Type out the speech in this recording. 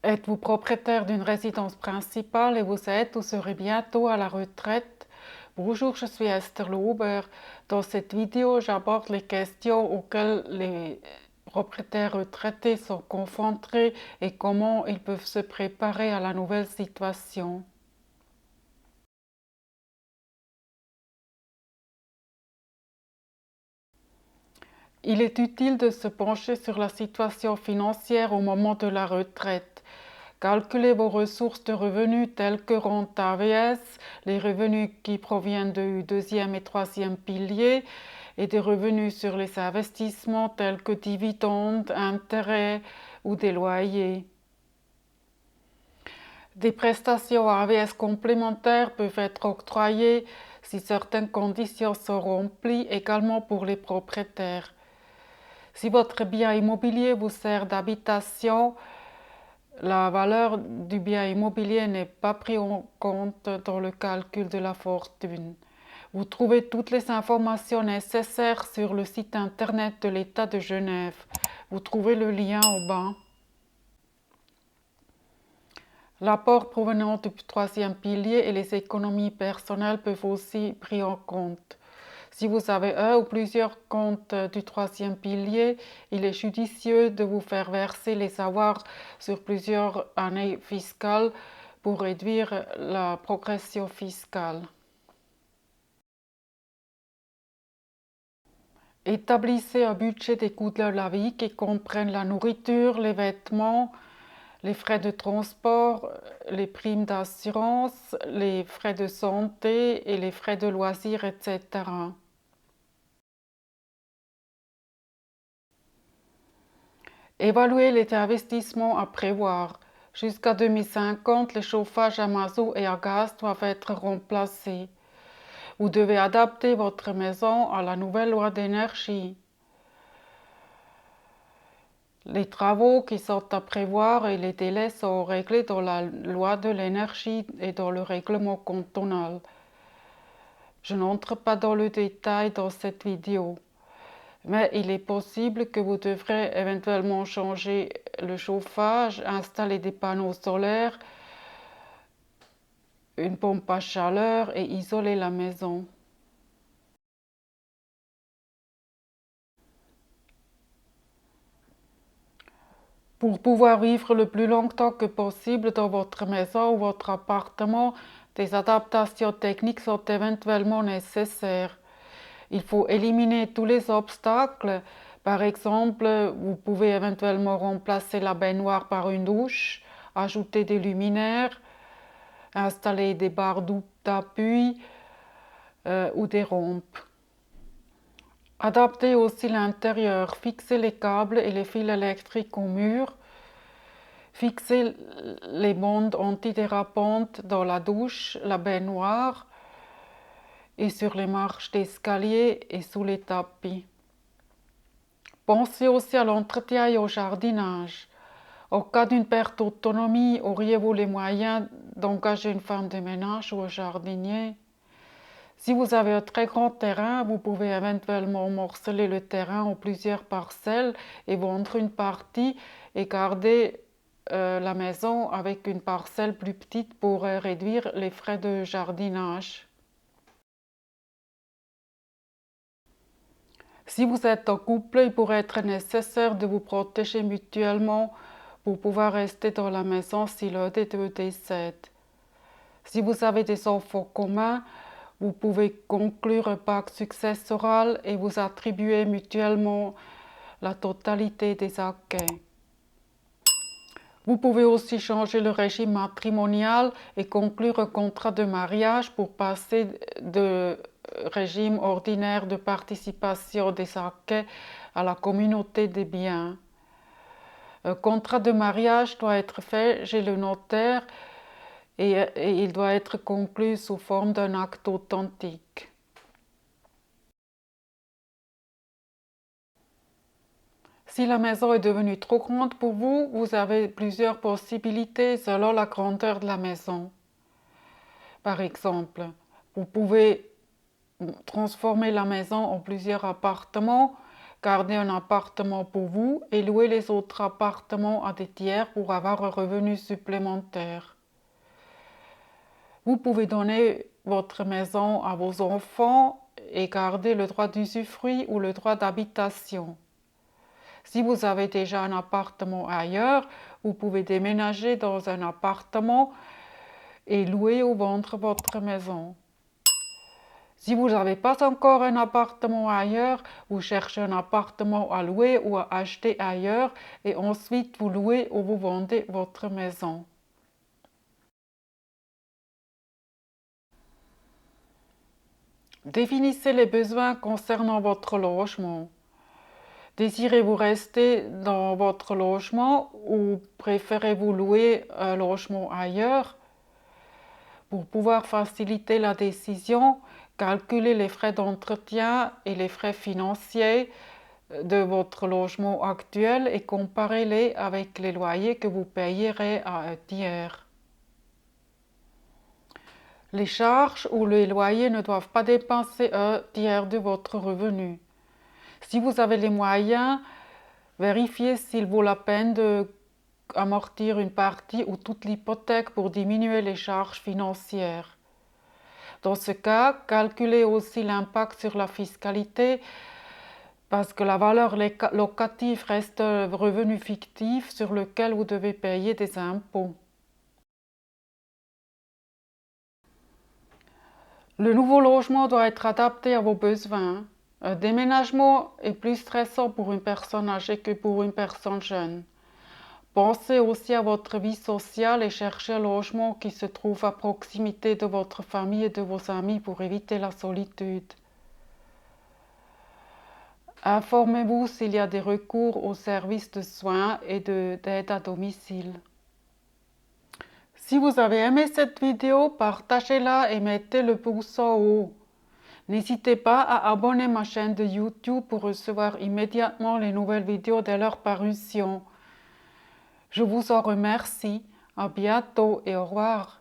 Êtes-vous propriétaire d'une résidence principale et vous êtes ou serez bientôt à la retraite? Bonjour, je suis Esther Lauber. Dans cette vidéo, j'aborde les questions auxquelles les propriétaires retraités sont confrontés et comment ils peuvent se préparer à la nouvelle situation. Il est utile de se pencher sur la situation financière au moment de la retraite. Calculez vos ressources de revenus telles que rente AVS, les revenus qui proviennent du deuxième et troisième pilier et des revenus sur les investissements tels que dividendes, intérêts ou des loyers. Des prestations AVS complémentaires peuvent être octroyées si certaines conditions sont remplies également pour les propriétaires. Si votre bien immobilier vous sert d'habitation, la valeur du bien immobilier n'est pas prise en compte dans le calcul de la fortune. Vous trouvez toutes les informations nécessaires sur le site internet de l'État de Genève. Vous trouvez le lien au bas. L'apport provenant du troisième pilier et les économies personnelles peuvent aussi être pris en compte. Si vous avez un ou plusieurs comptes du troisième pilier, il est judicieux de vous faire verser les avoirs sur plusieurs années fiscales pour réduire la progression fiscale. Établissez un budget des coûts de la vie qui comprennent la nourriture, les vêtements, les frais de transport, les primes d'assurance, les frais de santé et les frais de loisirs, etc. Évaluer les investissements à prévoir. Jusqu'à 2050, les chauffages à mazout et à gaz doivent être remplacés. Vous devez adapter votre maison à la nouvelle loi d'énergie. Les travaux qui sont à prévoir et les délais sont réglés dans la loi de l'énergie et dans le règlement cantonal. Je n'entre pas dans le détail dans cette vidéo. Mais il est possible que vous devrez éventuellement changer le chauffage, installer des panneaux solaires, une pompe à chaleur et isoler la maison. Pour pouvoir vivre le plus longtemps que possible dans votre maison ou votre appartement, des adaptations techniques sont éventuellement nécessaires. Il faut éliminer tous les obstacles. Par exemple, vous pouvez éventuellement remplacer la baignoire par une douche, ajouter des luminaires, installer des barres d'appui ou des rampes. Adapter aussi l'intérieur, fixer les câbles et les fils électriques au mur, fixer les bandes antidérapantes dans la douche, la baignoire et sur les marches d'escalier et sous les tapis. Pensez aussi à l'entretien et au jardinage. Au cas d'une perte d'autonomie, auriez-vous les moyens d'engager une femme de ménage ou un jardinier? Si vous avez un très grand terrain, vous pouvez éventuellement morceler le terrain en plusieurs parcelles et vendre une partie et garder la maison avec une parcelle plus petite pour réduire les frais de jardinage. Si vous êtes en couple, il pourrait être nécessaire de vous protéger mutuellement pour pouvoir rester dans la maison si l'un des deux décède. Si vous avez des enfants communs, vous pouvez conclure un pacte successoral et vous attribuer mutuellement la totalité des acquis. Vous pouvez aussi changer le régime matrimonial et conclure un contrat de mariage pour passer de régime ordinaire de participation des acquis à la communauté des biens. Un contrat de mariage doit être fait chez le notaire et il doit être conclu sous forme d'un acte authentique. Si la maison est devenue trop grande pour vous, vous avez plusieurs possibilités selon la grandeur de la maison. Par exemple, vous pouvez transformer la maison en plusieurs appartements, garder un appartement pour vous et louer les autres appartements à des tiers pour avoir un revenu supplémentaire. Vous pouvez donner votre maison à vos enfants et garder le droit d'usufruit ou le droit d'habitation. Si vous avez déjà un appartement ailleurs, vous pouvez déménager dans un appartement et louer ou vendre votre maison. Si vous n'avez pas encore un appartement ailleurs, vous cherchez un appartement à louer ou à acheter ailleurs et ensuite vous louez ou vous vendez votre maison. Définissez les besoins concernant votre logement. Désirez-vous rester dans votre logement ou préférez-vous louer un logement ailleurs? Pour pouvoir faciliter la décision, calculez les frais d'entretien et les frais financiers de votre logement actuel et comparez-les avec les loyers que vous payerez à un tiers. Les charges ou les loyers ne doivent pas dépasser un tiers de votre revenu. Si vous avez les moyens, vérifiez s'il vaut la peine d'amortir une partie ou toute l'hypothèque pour diminuer les charges financières. Dans ce cas, calculez aussi l'impact sur la fiscalité parce que la valeur locative reste un revenu fictif sur lequel vous devez payer des impôts. Le nouveau logement doit être adapté à vos besoins. Un déménagement est plus stressant pour une personne âgée que pour une personne jeune. Pensez aussi à votre vie sociale et cherchez un logement qui se trouve à proximité de votre famille et de vos amis pour éviter la solitude. Informez-vous s'il y a des recours aux services de soins et d'aide à domicile. Si vous avez aimé cette vidéo, partagez-la et mettez le pouce en haut. N'hésitez pas à abonner ma chaîne de YouTube pour recevoir immédiatement les nouvelles vidéos dès leur parution. Je vous en remercie. À bientôt et au revoir.